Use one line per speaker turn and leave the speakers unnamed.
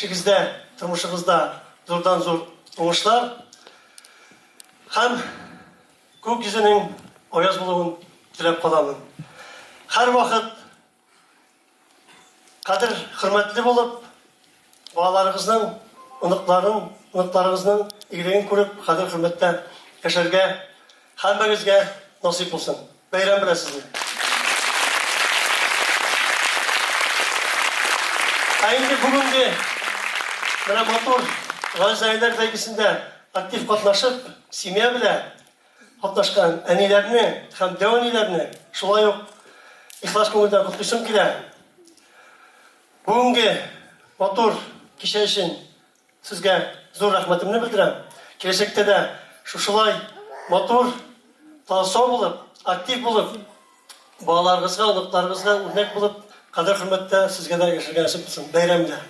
ішігізде, тұрмышыңызда зордан-зор оңышлар, һәм көк жүзінің ояз болуын тілеп қаламын. Һәр вақыт қадір хөрмәтле болып, балаларыңыздың, ұнықтарыңыздың игілігін көріп, қадір хөрмәттә яшәргә һәммәгезгә насип болсын. Бәйрәм белән сезне. Инде бүгенге менә матур Газизәйләр бәйгесендә актив катнашып, семья белән катнашкан әниләрне һәм дәваниләрне шулай ук ихлас күңелдән котлыйсым килә. Бүгенге матур кичә өчен сезгә зур рәхмәтемне белдерәм. Киләчәктә дә шушылай матур, таза булып, актив булып, балаларыгызга, оныкларыгызга үрнәк булып, кадер хөрмәттә сезгә дә яшәргә насип булсын. Бәйрәмдә.